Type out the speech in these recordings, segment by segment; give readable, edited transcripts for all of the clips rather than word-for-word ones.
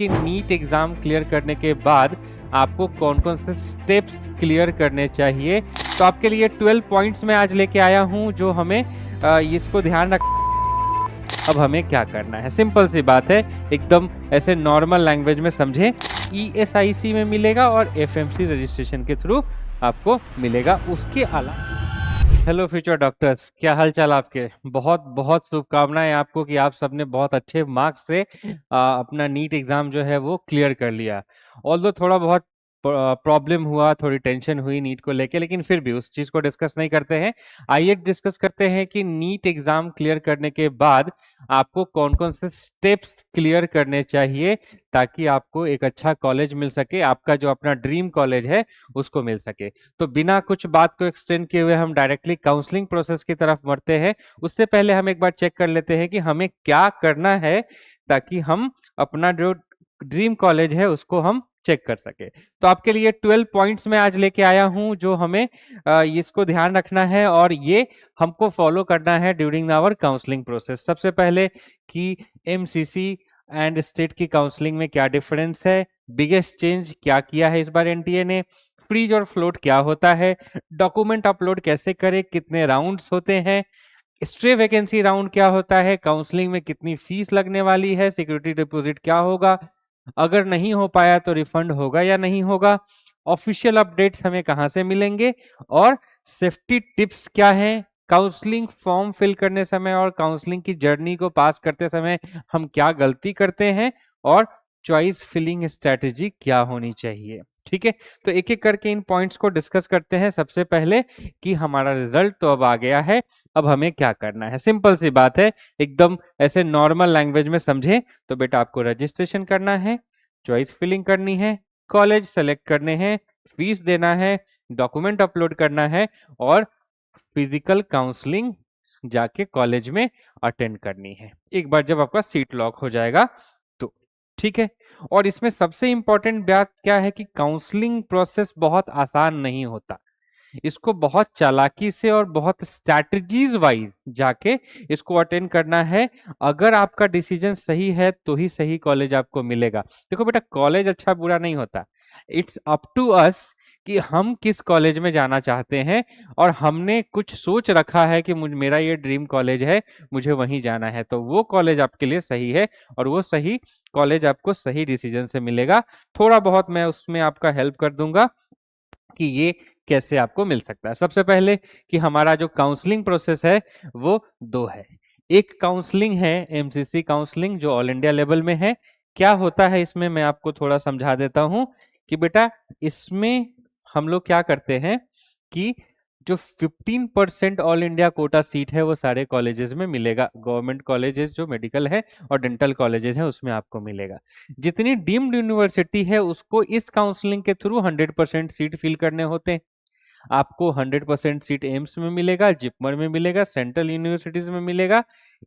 कि NEET exam clear करने के बाद आपको कौन कौन से स्टेप्स क्लियर करने चाहिए। तो आपके लिए 12 पॉइंट्स मैं आज लेके आया हूं जो हमें इसको ध्यान रख। अब हमें क्या करना है, सिंपल सी बात है, एकदम ऐसे नॉर्मल लैंग्वेज में समझें। ESIC में मिलेगा और FMC रजिस्ट्रेशन के थ्रू आपको मिलेगा। उसके अलावा हेलो फ्यूचर डॉक्टर्स, क्या हाल चाल आपके। बहुत बहुत शुभकामनाएं आपको कि आप सबने बहुत अच्छे मार्क्स से अपना नीट एग्जाम जो है वो क्लियर कर लिया। ऑल्दो थोड़ा बहुत प्रॉब्लम हुआ, थोड़ी टेंशन हुई नीट को लेके, लेकिन फिर भी उस चीज को डिस्कस नहीं करते हैं। आइए डिस्कस करते हैं कि नीट एग्जाम क्लियर करने के बाद आपको कौन कौन से स्टेप्स क्लियर करने चाहिए ताकि आपको एक अच्छा कॉलेज मिल सके, आपका जो अपना ड्रीम कॉलेज है उसको मिल सके। तो बिना कुछ बात को एक्सटेंड किए हुए हम डायरेक्टली काउंसलिंग प्रोसेस की तरफ बढ़ते हैं। उससे पहले हम एक बार चेक कर लेते हैं कि हमें क्या करना है ताकि हम अपना जो ड्रीम कॉलेज है उसको हम चेक कर सके। तो आपके लिए 12 पॉइंट्स मैं आज लेके आया हूं जो हमें इसको ध्यान रखना है और ये हमको फॉलो करना है ड्यूरिंग आवर काउंसलिंग प्रोसेस। सबसे पहले कि MCC एंड स्टेट की काउंसलिंग में क्या डिफरेंस है, बिगेस्ट चेंज क्या किया है इस बार NTA ने, फ्रीज और फ्लोट क्या होता है, डॉक्यूमेंट अपलोड कैसे करें, कितने राउंड्स होते हैं, स्ट्रे वैकेंसी राउंड क्या होता है, काउंसलिंग में कितनी फीस लगने वाली है, सिक्योरिटी डिपॉजिट क्या होगा, अगर नहीं हो पाया तो रिफंड होगा या नहीं होगा, ऑफिशियल अपडेट्स हमें कहां से मिलेंगे, और सेफ्टी टिप्स क्या है, काउंसलिंग फॉर्म फिल करने समय और काउंसलिंग की जर्नी को पास करते समय हम क्या गलती करते हैं, और चॉइस फिलिंग स्ट्रेटेजी क्या होनी चाहिए। ठीक है, तो एक एक करके इन पॉइंट्स को डिस्कस करते हैं। सबसे पहले कि हमारा रिजल्ट तो अब आ गया है, अब हमें क्या करना है। सिंपल सी बात है, एकदम ऐसे नॉर्मल लैंग्वेज में समझें तो बेटा आपको रजिस्ट्रेशन करना है, चॉइस फिलिंग करनी है, कॉलेज सेलेक्ट करने हैं, फीस देना है, डॉक्यूमेंट अपलोड करना है और फिजिकल काउंसलिंग जाके कॉलेज में अटेंड करनी है एक बार जब आपका सीट लॉक हो जाएगा तो। ठीक है, और इसमें सबसे इंपॉर्टेंट बात क्या है कि काउंसलिंग प्रोसेस बहुत आसान नहीं होता। इसको बहुत चालाकी से और बहुत स्ट्रैटेजीज वाइज जाके इसको अटेंड करना है। अगर आपका डिसीजन सही है तो ही सही कॉलेज आपको मिलेगा। देखो बेटा, कॉलेज अच्छा बुरा नहीं होता, इट्स अप टू अस कि हम किस कॉलेज में जाना चाहते हैं और हमने कुछ सोच रखा है कि मेरा ये ड्रीम कॉलेज है, मुझे वहीं जाना है, तो वो कॉलेज आपके लिए सही है और वो सही कॉलेज आपको सही डिसीजन से मिलेगा। थोड़ा बहुत मैं उसमें आपका हेल्प कर दूंगा कि ये कैसे आपको मिल सकता है। सबसे पहले कि हमारा जो काउंसलिंग प्रोसेस है वो दो है। एक काउंसलिंग है MCC काउंसलिंग जो ऑल इंडिया लेवल में है। क्या होता है इसमें मैं आपको थोड़ा समझा देता हूं कि बेटा इसमें हम लोग क्या करते हैं कि जो 15% ऑल इंडिया कोटा सीट है वो सारे कॉलेजेस में मिलेगा। गवर्नमेंट कॉलेजेस जो मेडिकल है और डेंटल कॉलेजेस है उसमें आपको मिलेगा। जितनी डीम्ड यूनिवर्सिटी है उसको इस काउंसलिंग के थ्रू 100% सीट फिल करने होते हैं। आपको 100% सीट एम्स में मिलेगा, जिपमर में मिलेगा, सेंट्रल यूनिवर्सिटीज में मिलेगा,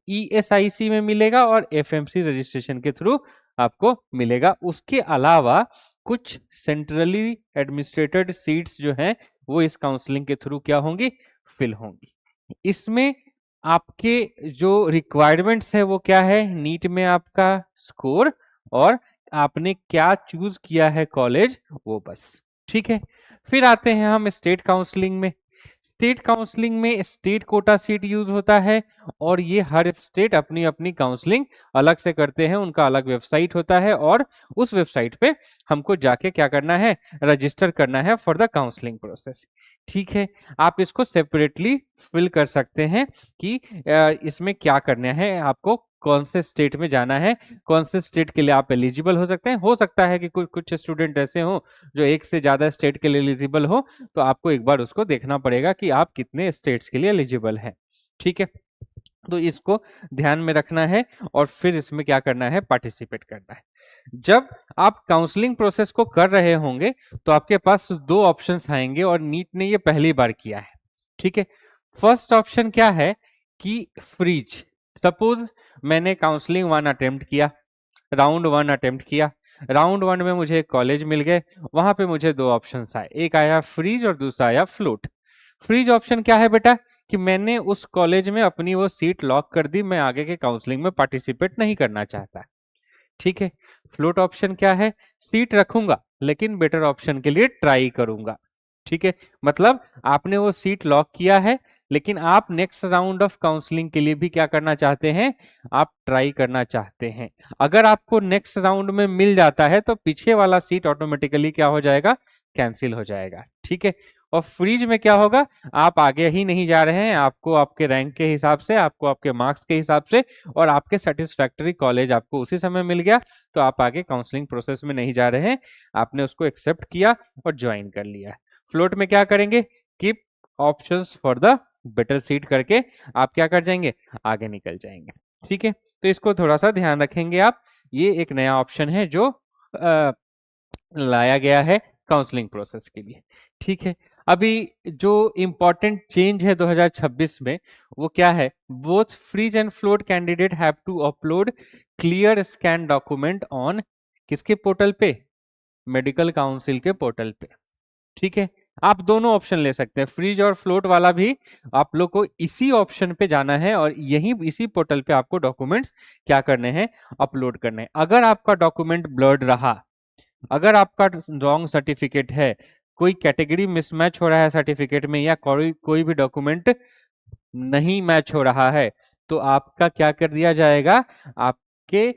ESIC में मिलेगा और FMC रजिस्ट्रेशन के थ्रू आपको मिलेगा। उसके अलावा कुछ सेंट्रली एडमिनिस्ट्रेटेड सीट्स जो हैं वो इस काउंसलिंग के थ्रू क्या होंगी, फिल होंगी। इसमें आपके जो रिक्वायरमेंट्स है वो क्या है, नीट में आपका स्कोर और आपने क्या चूज किया है कॉलेज, वो बस। ठीक है, फिर आते हैं हम स्टेट काउंसलिंग में। स्टेट काउंसलिंग में स्टेट कोटा सीट यूज होता है और ये हर स्टेट अपनी अपनी काउंसलिंग अलग से करते हैं, उनका अलग वेबसाइट होता है और उस वेबसाइट पे हमको जाके क्या करना है, रजिस्टर करना है फॉर द काउंसलिंग प्रोसेस। ठीक है, आप इसको सेपरेटली फिल कर सकते हैं कि इसमें क्या करना है, आपको कौन से स्टेट में जाना है, कौन से स्टेट के लिए आप एलिजिबल हो सकते हैं। हो सकता है कि कुछ कुछ स्टूडेंट ऐसे हो जो एक से ज्यादा स्टेट के लिए एलिजिबल हो, तो आपको एक बार उसको देखना पड़ेगा कि आप कितने स्टेट्स के लिए एलिजिबल हैं। ठीक है, तो इसको ध्यान में रखना है और फिर इसमें क्या करना है, पार्टिसिपेट करना है। जब आप काउंसलिंग प्रोसेस को कर रहे होंगे तो आपके पास दो ऑप्शंस आएंगे और नीट ने ये पहली बार किया है। ठीक है, फर्स्ट ऑप्शन क्या है कि फ्रीज। सपोज मैंने काउंसलिंग 1 अटेम्प्ट किया, राउंड 1 अटेम्प्ट किया, राउंड 1 में मुझे कॉलेज मिल गए, वहां पे मुझे दो ऑप्शंस आए, एक आया फ्रीज और दूसरा आया फ्लोट। फ्रीज ऑप्शन क्या है बेटा कि मैंने उस कॉलेज में अपनी वो सीट लॉक कर दी, मैं आगे के काउंसलिंग में पार्टिसिपेट नहीं करना चाहता। ठीक है। फ्लोट ऑप्शन क्या है? सीट रखूंगा लेकिन बेटर ऑप्शन के लिए ट्राई करूंगा। ठीक है, मतलब आपने वो सीट लॉक किया है, लेकिन आप नेक्स्ट राउंड ऑफ काउंसलिंग के लिए भी क्या करना चाहते हैं? आप ट्राई करना चाहते हैं। अगर आपको नेक्स्ट राउंड में मिल जाता है तो पीछे वाला सीट ऑटोमेटिकली क्या हो जाएगा? कैंसिल हो जाएगा। ठीक है। और फ्रीज में क्या होगा? आप आगे ही नहीं जा रहे हैं, आपको आपके रैंक के हिसाब से, आपको आपके मार्क्स के हिसाब से और आपके सेटिस्फैक्टरी कॉलेज आपको उसी समय मिल गया, तो आप आगे काउंसलिंग प्रोसेस में नहीं जा रहे हैं, आपने उसको एक्सेप्ट किया और ज्वाइन कर लिया। फ्लोट में क्या करेंगे? Keep options for the better seat करके आप क्या कर जाएंगे? आगे निकल जाएंगे। ठीक है, तो इसको थोड़ा सा ध्यान रखेंगे आप। ये एक नया ऑप्शन है जो लाया गया है काउंसलिंग प्रोसेस के लिए। ठीक है, अभी जो इंपॉर्टेंट चेंज है 2026 में वो क्या है? Both freeze and float candidate have to upload clear scan document on किसके पोर्टल पे? मेडिकल काउंसिल के पोर्टल पे। ठीक है, आप दोनों ऑप्शन ले सकते हैं, फ्रीज और फ्लोट वाला भी आप लोग को इसी ऑप्शन पे जाना है और यही इसी पोर्टल पे आपको डॉक्यूमेंट्स क्या करने हैं? अपलोड करने हैं। अगर आपका डॉक्यूमेंट ब्लर्ड रहा, अगर आपका रॉन्ग सर्टिफिकेट है, कोई कैटेगरी मिसमैच हो रहा है सर्टिफिकेट में या कोई भी डॉक्यूमेंट नहीं मैच हो रहा है, तो आपका क्या कर दिया जाएगा? आपके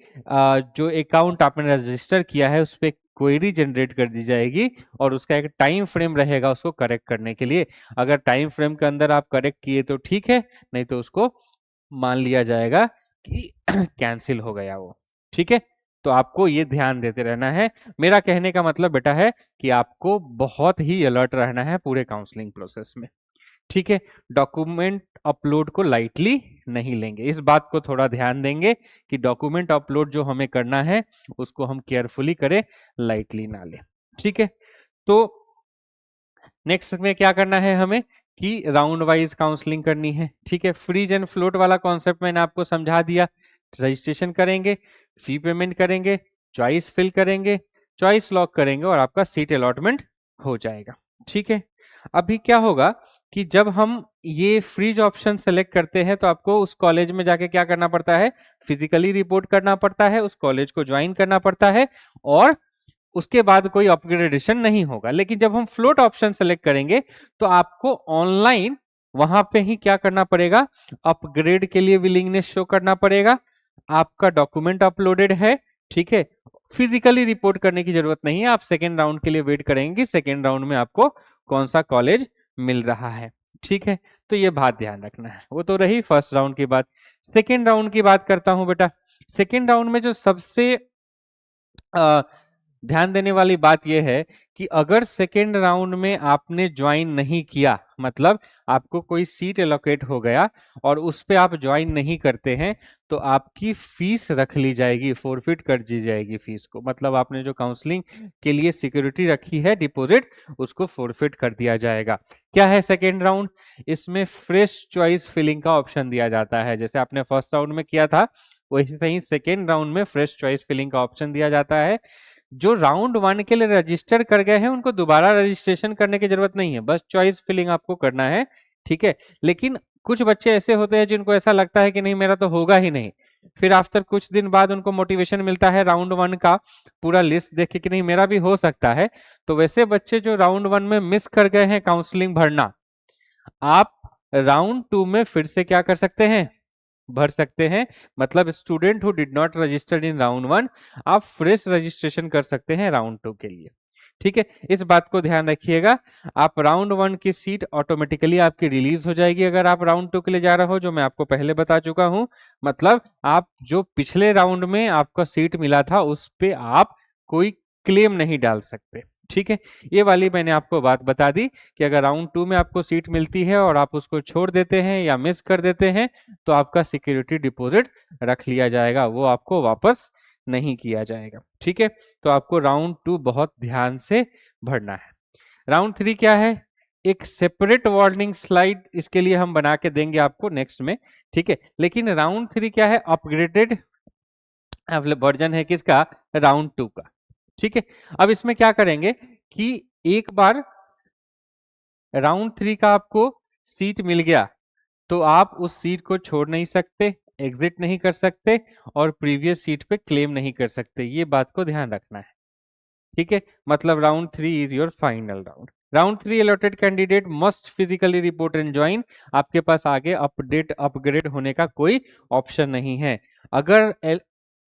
जो अकाउंट आपने रजिस्टर किया है उस पर क्वेरी जनरेट कर दी जाएगी और उसका एक टाइम फ्रेम रहेगा उसको करेक्ट करने के लिए। अगर टाइम फ्रेम के अंदर आप करेक्ट किए तो ठीक है, नहीं तो उसको मान लिया जाएगा कि कैंसिल हो गया वो। ठीक है, तो आपको ये ध्यान देते रहना है। मेरा कहने का मतलब बेटा है कि आपको बहुत ही अलर्ट रहना है पूरे काउंसलिंग प्रोसेस में। ठीक है, डॉक्यूमेंट अपलोड को लाइटली नहीं लेंगे, इस बात को थोड़ा ध्यान देंगे कि डॉक्यूमेंट अपलोड जो हमें करना है उसको हम केयरफुली करें, लाइटली ना लें। ठीक है, तो नेक्स्ट में क्या करना है हमें कि राउंड वाइज काउंसलिंग करनी है। ठीक है, फ्रीज एंड फ्लोट वाला कॉन्सेप्ट मैंने आपको समझा दिया। रजिस्ट्रेशन करेंगे, फी पेमेंट करेंगे, चॉइस फिल करेंगे, चॉइस लॉक करेंगे और आपका सीट अलॉटमेंट हो जाएगा। ठीक है, अभी क्या होगा कि जब हम ये फ्रीज ऑप्शन सेलेक्ट करते हैं तो आपको उस कॉलेज में जाके क्या करना पड़ता है? फिजिकली रिपोर्ट करना पड़ता है, उस कॉलेज को ज्वाइन करना पड़ता है और उसके बाद कोई अपग्रेडेशन नहीं होगा। लेकिन जब हम फ्लोट ऑप्शन सेलेक्ट करेंगे तो आपको ऑनलाइन वहां पे ही क्या करना पड़ेगा? अपग्रेड के लिए विलिंगनेस शो करना पड़ेगा, आपका डॉक्यूमेंट अपलोडेड है। ठीक है, फिजिकली रिपोर्ट करने की जरूरत नहीं है, आप सेकेंड राउंड के लिए वेट करेंगे, सेकेंड राउंड में आपको कौन सा कॉलेज मिल रहा है। ठीक है, तो ये बात ध्यान रखना है। वो तो रही फर्स्ट राउंड की बात। सेकेंड राउंड की बात करता हूं बेटा। सेकेंड राउंड में जो सबसे ध्यान देने वाली बात यह है कि अगर सेकेंड राउंड में आपने ज्वाइन नहीं किया, मतलब आपको कोई सीट एलोकेट हो गया और उस पे आप ज्वाइन नहीं करते हैं, तो आपकी फीस रख ली जाएगी, फोरफिट कर दी जाएगी फीस को। मतलब आपने जो काउंसलिंग के लिए सिक्योरिटी रखी है डिपॉजिट, उसको फोरफिट कर दिया जाएगा। क्या है सेकेंड राउंड? इसमें फ्रेश चॉइस फिलिंग का ऑप्शन दिया जाता है। जैसे आपने फर्स्ट राउंड में किया था वैसे ही सेकेंड राउंड में फ्रेश चॉइस फिलिंग का ऑप्शन दिया जाता है। जो राउंड 1 के लिए रजिस्टर कर गए हैं उनको दोबारा रजिस्ट्रेशन करने की जरूरत नहीं है, बस चॉइस फिलिंग आपको करना है। ठीक है, लेकिन कुछ बच्चे ऐसे होते हैं जिनको ऐसा लगता है कि नहीं मेरा तो होगा ही नहीं, फिर आफ्टर कुछ दिन बाद उनको मोटिवेशन मिलता है राउंड 1 का पूरा लिस्ट देख के कि नहीं मेरा भी हो सकता है। तो वैसे बच्चे जो राउंड 1 में मिस कर गए हैं काउंसलिंग भरना, आप राउंड 2 में फिर से क्या कर सकते हैं? भर सकते हैं। मतलब student who did not registered in round 1, आप फ्रेश रजिस्ट्रेशन कर सकते हैं राउंड 2 के लिए। ठीक है, इस बात को ध्यान रखिएगा। आप राउंड 1 की सीट ऑटोमेटिकली आपकी रिलीज हो जाएगी अगर आप राउंड 2 के लिए जा रहे हो, जो मैं आपको पहले बता चुका हूं। मतलब आप जो पिछले राउंड में आपका सीट मिला था उस पे आप कोई क्लेम नहीं डाल सकते। ठीक है, ये वाली मैंने आपको बात बता दी कि अगर राउंड 2 में आपको सीट मिलती है और आप उसको छोड़ देते हैं या मिस कर देते हैं तो आपका सिक्योरिटी डिपॉजिट रख लिया जाएगा, वो आपको वापस नहीं किया जाएगा। ठीक है, तो आपको राउंड 2 बहुत ध्यान से भरना है। राउंड 3 क्या है? एक सेपरेट वार्निंग स्लाइड इसके लिए हम बना के देंगे आपको नेक्स्ट में। ठीक है, लेकिन राउंड 3 क्या है? अपग्रेडेड वर्जन है किसका? राउंड 2 का। ठीक है, अब इसमें क्या करेंगे कि एक बार राउंड 3 का आपको सीट मिल गया तो आप उस सीट को छोड़ नहीं सकते, एग्जिट नहीं कर सकते और प्रीवियस सीट पे क्लेम नहीं कर सकते, ये बात को ध्यान रखना है। ठीक है, मतलब round 3 is your final round. Round 3 allotted candidate must physically report and join. आपके पास आगे अपडेट अपग्रेड होने का कोई ऑप्शन नहीं है। अगर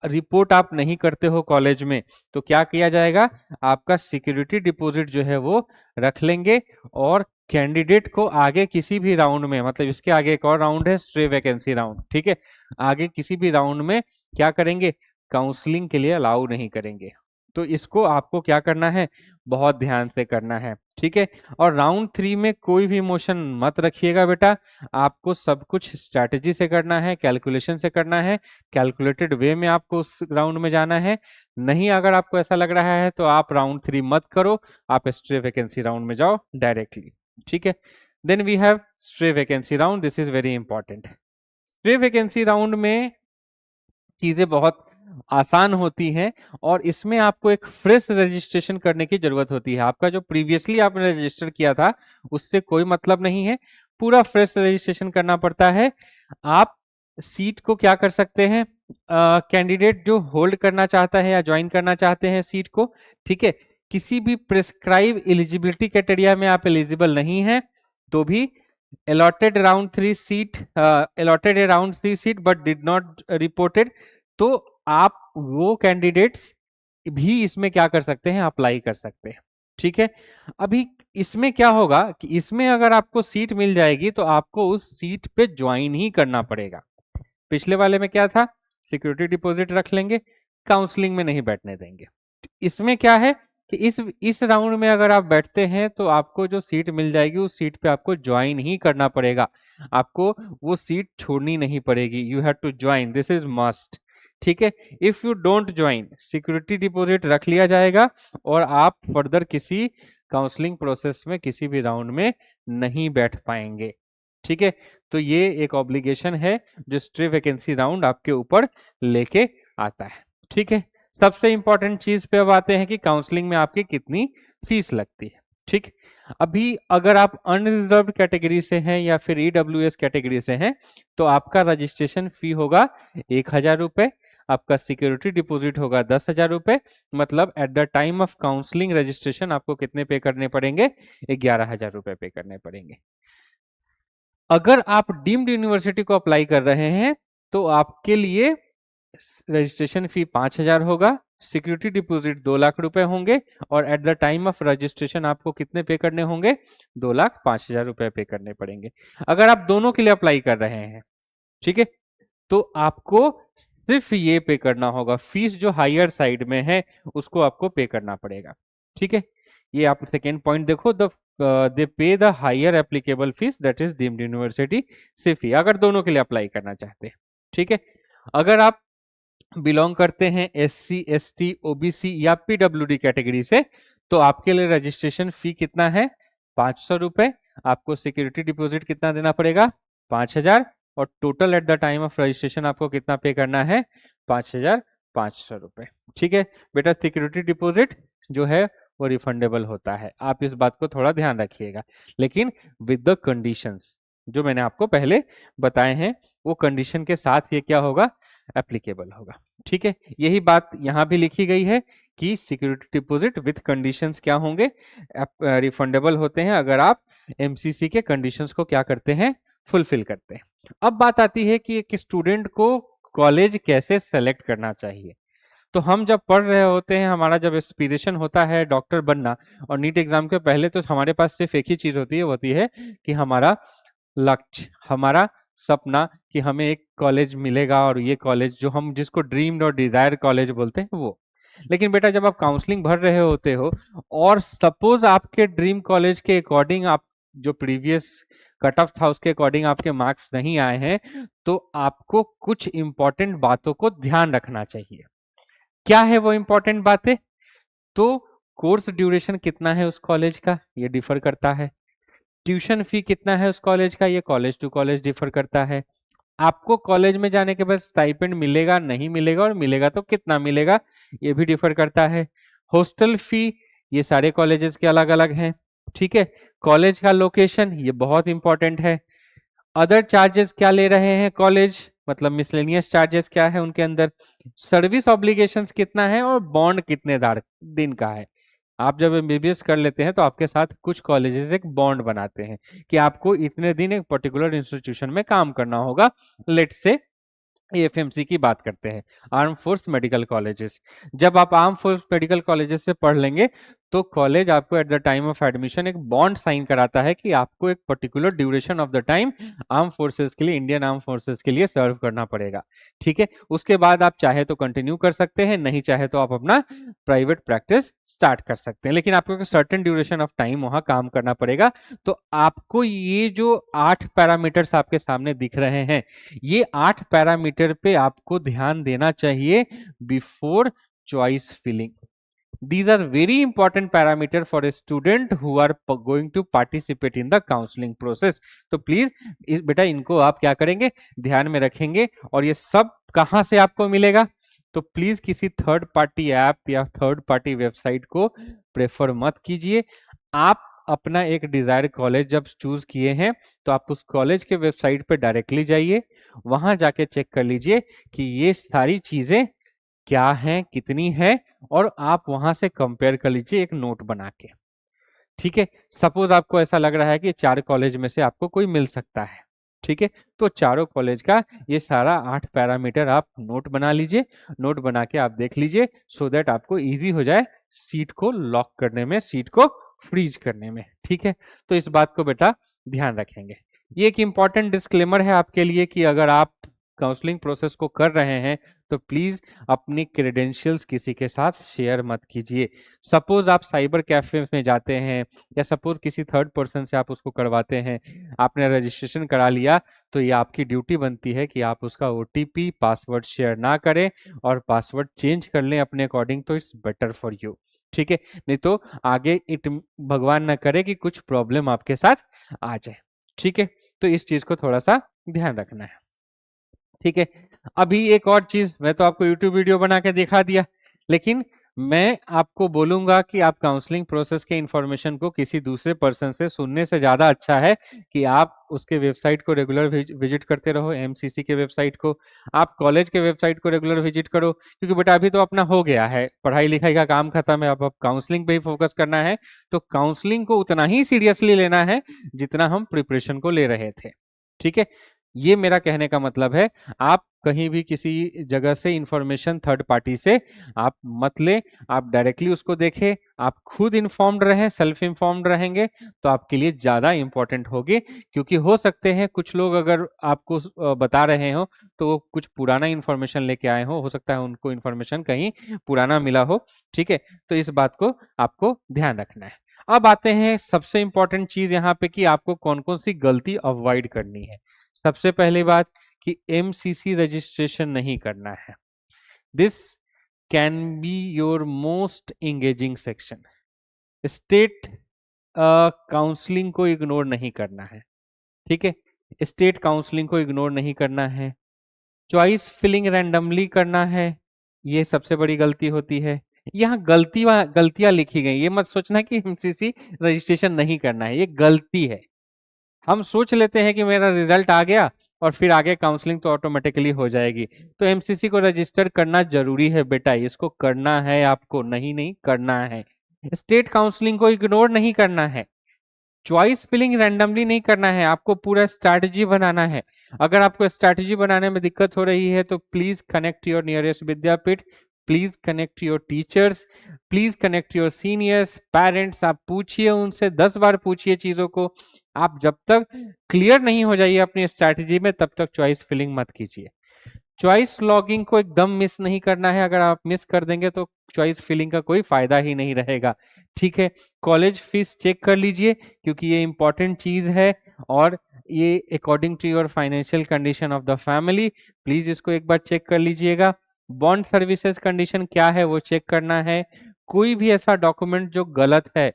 रिपोर्ट आप नहीं करते हो कॉलेज में तो क्या किया जाएगा, आपका सिक्योरिटी डिपॉजिट जो है वो रख लेंगे और कैंडिडेट को आगे किसी भी राउंड में, मतलब इसके आगे एक और राउंड है स्ट्रे वैकेंसी राउंड, ठीक है, आगे किसी भी राउंड में क्या करेंगे, काउंसलिंग के लिए अलाउ नहीं करेंगे। तो इसको आपको क्या करना है, बहुत ध्यान से करना है, ठीक है। और राउंड 3 में कोई भी मोशन मत रखिएगा बेटा, आपको सब कुछ स्ट्रैटेजी से करना है, कैलकुलेशन से करना है, कैलकुलेटेड वे में आपको उस राउंड में जाना है। नहीं, अगर आपको ऐसा लग रहा है तो आप राउंड 3 मत करो, आप स्ट्रे वैकेंसी राउंड में जाओ डायरेक्टली, ठीक है। Then we have stray vacancy round, this is very important. Stray vacancy round में चीजें बहुत आसान होती हैं और इसमें आपको एक फ्रेश रजिस्ट्रेशन करने की जरूरत होती है। आपका जो प्रीवियसली आपने रजिस्टर किया था उससे कोई मतलब नहीं है, पूरा फ्रेश रजिस्ट्रेशन करना पड़ता है। आप सीट को क्या कर सकते हैं, कैंडिडेट जो होल्ड करना चाहता है या ज्वाइन करना चाहते हैं सीट को, ठीक है, किसी भी प्रिस्क्राइब एलिजिबिलिटी क्राइटेरिया में आप एलिजिबल नहीं है तो भी allotted round 3 seat allotted a round 3 seat but did not reported, तो आप वो कैंडिडेट्स भी इसमें क्या कर सकते हैं, अप्लाई कर सकते हैं, ठीक है। अभी इसमें क्या होगा कि इसमें अगर आपको सीट मिल जाएगी तो आपको उस सीट पे ज्वाइन ही करना पड़ेगा। पिछले वाले में क्या था, सिक्योरिटी डिपॉजिट रख लेंगे, काउंसलिंग में नहीं बैठने देंगे। इसमें क्या है कि इस राउंड में अगर आप बैठते हैं तो आपको जो सीट मिल जाएगी उस सीट पे आपको ज्वाइन ही करना पड़ेगा, आपको वो सीट छोड़नी नहीं पड़ेगी, you have to join, this is must, ठीक है। If you don't join, security deposit रख लिया जाएगा और आप फर्दर किसी काउंसलिंग प्रोसेस में किसी भी राउंड में नहीं बैठ पाएंगे, ठीक है। तो ये एक ऑब्लिगेशन है जो स्ट्रे वैकेंसी राउंड आपके ऊपर लेके आता है, ठीक है। सबसे इंपॉर्टेंट चीज पे अब आते हैं कि काउंसलिंग में आपकी कितनी फीस लगती है, ठीक। अभी अगर आप अनरिजर्व्ड कैटेगरी से हैं या फिर ईडब्ल्यूएस कैटेगरी से हैं तो आपका रजिस्ट्रेशन फी होगा 1,000 रुपए, आपका सिक्योरिटी डिपॉजिट होगा 10,000 रुपए, मतलब at the time of counselling registration आपको कितने पे करने पड़ेंगे, 11,000 रुपए पे करने पड़ेंगे। अगर आप डीम्ड यूनिवर्सिटी को अप्लाई कर रहे हैं तो आपके लिए रजिस्ट्रेशन फी 5,000 होगा, सिक्योरिटी डिपॉजिट 2,00,000 रुपए होंगे और at the time of registration आपको कितने पे करने होंगे, 2,05,000 रुपए पे करने पड़ेंगे। अगर आप दोनों के लिए अप्लाई कर रहे हैं, ठीक है, तो आपको सिर्फ ये पे करना होगा, फीस जो हायर साइड में है उसको आपको पे करना पड़ेगा, ठीक है। ये आप सेकेंड पॉइंट देखो, they pay the higher applicable fees that is deemed university, सिर्फ ही अगर दोनों के लिए अप्लाई करना चाहते हैं, ठीक है। अगर आप बिलोंग करते हैं SC ST OBC या PWD कैटेगरी से तो आपके लिए रजिस्ट्रेशन फी कितना है, 500 रुपए, आपको सिक्योरिटी डिपॉजिट कितना देना पड़ेगा, 5,000, और total at the time of registration आपको कितना पे करना है, 5,500 रुपए, ठीक है। बेटा सिक्योरिटी डिपॉजिट जो है वो रिफंडेबल होता है, आप इस बात को थोड़ा ध्यान रखिएगा, लेकिन विद द कंडीशंस जो मैंने आपको पहले बताए हैं वो कंडीशन के साथ ये क्या होगा, एप्लीकेबल होगा, ठीक है। यही बात यहाँ भी लिखी गई है कि सिक्योरिटी डिपॉजिट विथ कंडीशंस क्या होंगे, रिफंडेबल होते हैं अगर आप एमसीसी के कंडीशंस को क्या करते हैं, फुलफिल करते हैं। अब बात आती है कि एक स्टूडेंट को कॉलेज कैसे सेलेक्ट करना चाहिए। तो हम जब पढ़ रहे होते हैं, हमारा जब एस्पिरेशन होता है डॉक्टर बनना, और नीट एग्जाम के पहले तो हमारे पास सिर्फ एक ही चीज होती है कि हमारा लक्ष्य, हमारा सपना कि हमें एक कॉलेज मिलेगा और ये कॉलेज जो हम जिसको ड्रीम्ड और डिजायर कॉलेज बोलते हैं वो। लेकिन बेटा जब आप काउंसलिंग भर रहे होते हो और सपोज आपके ड्रीम कॉलेज के अकॉर्डिंग आप जो प्रीवियस कट ऑफ था उसके अकॉर्डिंग आपके मार्क्स नहीं आए हैं, तो आपको कुछ इंपॉर्टेंट बातों को ध्यान रखना चाहिए। क्या है वो इंपॉर्टेंट बातें, तो कोर्स ड्यूरेशन कितना है उस कॉलेज का, ये डिफर करता है। ट्यूशन फी कितना है उस कॉलेज का, ये कॉलेज टू कॉलेज डिफर करता है। आपको कॉलेज में जाने के बाद स्टाइपेंड मिलेगा नहीं मिलेगा, और मिलेगा तो कितना मिलेगा, ये भी डिफर करता है। हॉस्टल फी ये सारे कॉलेजेस के अलग अलग हैं, ठीक है। कॉलेज का लोकेशन ये बहुत इंपॉर्टेंट है। अदर चार्जेस क्या ले रहे हैं कॉलेज, मतलब मिसलेनियस चार्जेस क्या है उनके अंदर, सर्विस ऑब्लिगेशंस कितना है और बॉन्ड कितने दिन का है। आप जब एमबीबीएस कर लेते हैं तो आपके साथ कुछ कॉलेजेस एक बॉन्ड बनाते हैं कि आपको इतने दिन एक पर्टिकुलर इंस्टीट्यूशन में काम करना होगा। लेट्स से एएफएमसी की बात करते हैं, आर्म फोर्स मेडिकल कॉलेजेस। जब आप आर्म फोर्स मेडिकल कॉलेजेस से पढ़ लेंगे तो कॉलेज आपको at the time of admission एक बॉन्ड साइन कराता है कि आपको एक particular duration of the time arm forces के लिए, इंडियन आर्म फोर्सेस के लिए सर्व करना पड़ेगा। ठीक है, उसके बाद आप चाहे तो कंटिन्यू कर सकते हैं, नहीं चाहे तो आप अपना प्राइवेट प्रैक्टिस स्टार्ट कर सकते हैं, लेकिन आपको एक सर्टेन ड्यूरेशन ऑफ टाइम वहां काम करना पड़ेगा। तो आपको ये जो 8 पैरामीटर्स आपके सामने दिख रहे हैं, ये 8 पैरामीटर पे आपको ध्यान देना चाहिए before choice filling. These are very important parameter for a student who are going to participate in the counseling process. तो प्लीज बेटा इनको आप क्या करेंगे, ध्यान में रखेंगे। और ये सब कहां से आपको मिलेगा, तो प्लीज किसी थर्ड पार्टी ऐप या थर्ड पार्टी वेबसाइट को प्रेफर मत कीजिए। आप अपना एक डिजायर कॉलेज जब चूज किए हैं तो आप उस कॉलेज के वेबसाइट पे डायरेक्टली जाइए, वहां जाके चेक कर लीजिए कि ये सारी चीजें क्या हैं, कितनी है, और आप वहां से कंपेयर कर लीजिए एक नोट बना के। ठीक है, सपोज आपको ऐसा लग रहा है कि 4 कॉलेज में से आपको कोई मिल सकता है, ठीक है, तो चारों कॉलेज का ये सारा 8 पैरामीटर आप नोट बना लीजिए। नोट बना के आप देख लीजिए सो दैट आपको इजी हो जाए सीट को लॉक करने में, सीट को फ्रीज करने में। ठीक है, तो इस बात को बेटा ध्यान रखेंगे। ये एक इंपॉर्टेंट डिस्क्लेमर है आपके लिए कि अगर आप काउंसलिंग प्रोसेस को कर रहे हैं तो प्लीज अपनी क्रेडेंशियल्स किसी के साथ शेयर मत कीजिए। सपोज आप साइबर कैफे में जाते हैं या सपोज किसी थर्ड पर्सन से आप उसको करवाते हैं, आपने रजिस्ट्रेशन करा लिया, तो ये आपकी ड्यूटी बनती है कि आप उसका ओटीपी पासवर्ड शेयर ना करें और पासवर्ड चेंज कर लें अपने अकॉर्डिंग, तो इट्स बेटर फॉर यू। ठीक है, नहीं तो आगे भगवान ना करे कि कुछ प्रॉब्लम आपके साथ आ जाए। ठीक है, तो इस चीज को थोड़ा सा ध्यान रखना है। ठीक है, अभी एक और चीज, मैं तो आपको यूट्यूब वीडियो बना के दिखा दिया, लेकिन मैं आपको बोलूंगा कि आप काउंसलिंग प्रोसेस के इंफॉर्मेशन को किसी दूसरे पर्सन से सुनने से ज्यादा अच्छा है कि आप उसके वेबसाइट को रेगुलर विजिट करते रहो, एमसीसी के वेबसाइट को, आप कॉलेज के वेबसाइट को रेगुलर विजिट करो। क्योंकि बेटा अभी तो अपना हो गया है, पढ़ाई लिखाई का काम खत्म है, अब काउंसलिंग पे ही फोकस करना है। तो काउंसलिंग को उतना ही सीरियसली लेना है जितना हम प्रिपरेशन को ले रहे थे। ठीक है, ये मेरा कहने का मतलब है, आप कहीं भी किसी जगह से इंफॉर्मेशन थर्ड पार्टी से आप मत ले, आप डायरेक्टली उसको देखें, आप खुद इन्फॉर्म्ड रहें, सेल्फ इन्फॉर्म्ड रहेंगे तो आपके लिए ज्यादा इंपॉर्टेंट होगी। क्योंकि हो सकते हैं कुछ लोग अगर आपको बता रहे हो तो वो कुछ पुराना इंफॉर्मेशन लेके आए हो सकता है उनको इंफॉर्मेशन कहीं पुराना मिला हो। ठीक है, तो इस बात को आपको ध्यान रखना है। अब आते हैं सबसे इंपॉर्टेंट चीज यहाँ पे कि आपको कौन कौन सी गलती अवॉइड करनी है। सबसे पहली बात कि एमसीसी रजिस्ट्रेशन नहीं करना है। This can be your most engaging section. State counselling को इग्नोर नहीं करना है। ठीक है, स्टेट काउंसलिंग को इग्नोर नहीं करना है। चॉइस फिलिंग रैंडमली करना है, ये सबसे बड़ी गलती होती है। यहाँ गलतियां लिखी गई, ये मत सोचना कि एमसीसी रजिस्ट्रेशन नहीं करना है, ये गलती है। हम सोच लेते हैं कि मेरा रिजल्ट आ गया और फिर आगे काउंसलिंग तो ऑटोमेटिकली हो जाएगी। तो एमसीसी को रजिस्टर करना जरूरी है बेटा, इसको करना है आपको, नहीं करना है। स्टेट काउंसलिंग को इग्नोर नहीं करना है। चॉइस फिलिंग रैंडमली नहीं करना है, आपको पूरा स्ट्रैटेजी बनाना है। अगर आपको स्ट्रैटेजी बनाने में दिक्कत हो रही है तो please connect your nearest Vidyapeeth, please connect your teachers, please connect your seniors, parents. आप पूछिए उनसे, 10 बार पूछिए चीजों को। आप जब तक क्लियर नहीं हो जाइए अपनी स्ट्रैटेजी में तब तक चॉइस फिलिंग मत कीजिए। चॉइस लॉगिंग को एकदम मिस नहीं करना है, अगर आप मिस कर देंगे तो चॉइस फिलिंग का कोई फायदा ही नहीं रहेगा। ठीक है, कॉलेज फीस चेक कर लीजिए क्योंकि ये इंपॉर्टेंट चीज है और ये according to your financial condition of the family, please इसको एक बार चेक कर लीजिएगा। बॉन्ड सर्विसेज कंडीशन क्या है वो चेक करना है। कोई भी ऐसा डॉक्यूमेंट जो गलत है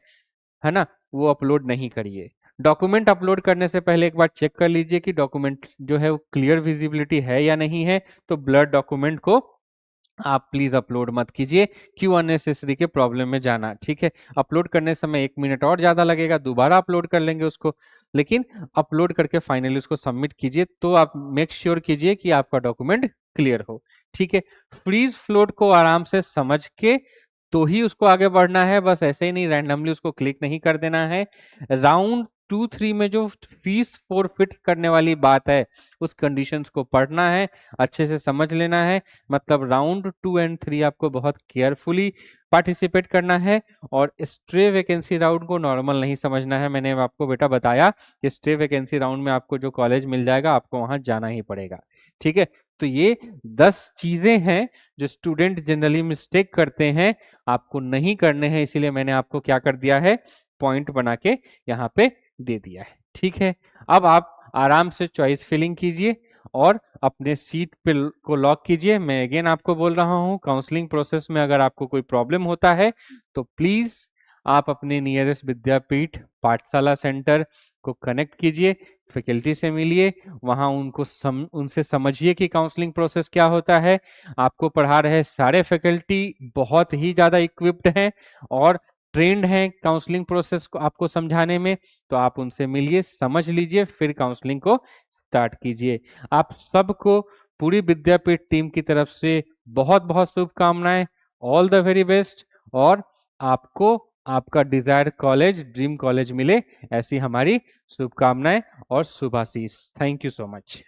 ना, वो अपलोड नहीं करिए। डॉक्यूमेंट अपलोड करने से पहले एक बार चेक कर लीजिए कि डॉक्यूमेंट जो है वो क्लियर विजिबिलिटी है या नहीं है। तो ब्लर डॉक्यूमेंट को आप प्लीज अपलोड मत कीजिए, क्यों अननेसेसरी के प्रॉब्लम में जाना। ठीक है, अपलोड करने समय 1 मिनट और ज्यादा लगेगा, दोबारा अपलोड कर लेंगे उसको, लेकिन अपलोड करके फाइनली उसको सबमिट कीजिए। तो आप मेक श्योर कीजिए कि आपका डॉक्यूमेंट क्लियर हो। ठीक है, फ्रीज फ्लोट को आराम से समझ के तो ही उसको आगे बढ़ना है, बस ऐसे ही नहीं रैंडमली उसको क्लिक नहीं कर देना है। राउंड 2-3 में जो फीस फॉरफिट करने वाली बात है, उस कंडीशंस को पढ़ना है, अच्छे से समझ लेना है। मतलब राउंड 2 एंड 3 आपको बहुत केयरफुली पार्टिसिपेट करना है, और स्ट्रे वैकेंसी राउंड को नॉर्मल नहीं समझना है। मैंने आपको बेटा बताया कि स्ट्रे वैकेंसी राउंड में आपको जो कॉलेज मिल जाएगा आपको वहां जाना ही पड़ेगा। ठीक है, तो ये 10 चीजें हैं जो स्टूडेंट जनरली मिस्टेक करते हैं, आपको नहीं करने हैं, इसीलिए मैंने आपको क्या कर दिया है, पॉइंट बना के यहाँ पे दे दिया है। ठीक है, अब आप आराम से चॉइस फिलिंग कीजिए और अपने सीट पे को लॉक कीजिए। मैं अगेन आपको बोल रहा हूँ, काउंसलिंग प्रोसेस में अगर आपको कोई प्रॉब्लम होता है तो प्लीज आप अपने नियरेस्ट विद्यापीठ पाठशाला सेंटर को कनेक्ट कीजिए, फैकल्टी से मिलिए, वहां उनसे समझिए कि काउंसलिंग प्रोसेस क्या होता है। आपको पढ़ा रहे सारे फैकल्टी बहुत ही ज़्यादा इक्विप्ड हैं और ट्रेंड हैं काउंसलिंग प्रोसेस को आपको समझाने में। तो आप उनसे मिलिए, समझ लीजिए, फिर काउंसलिंग को स्टार्ट कीजिए। आप सबको पूरी विद्यापीठ टीम की तरफ से बहुत बहुत शुभकामनाएं, ऑल द वेरी बेस्ट, और आपको आपका डिजायर कॉलेज, ड्रीम कॉलेज मिले, ऐसी हमारी शुभकामनाएं और शुभाशीष। Thank you so much.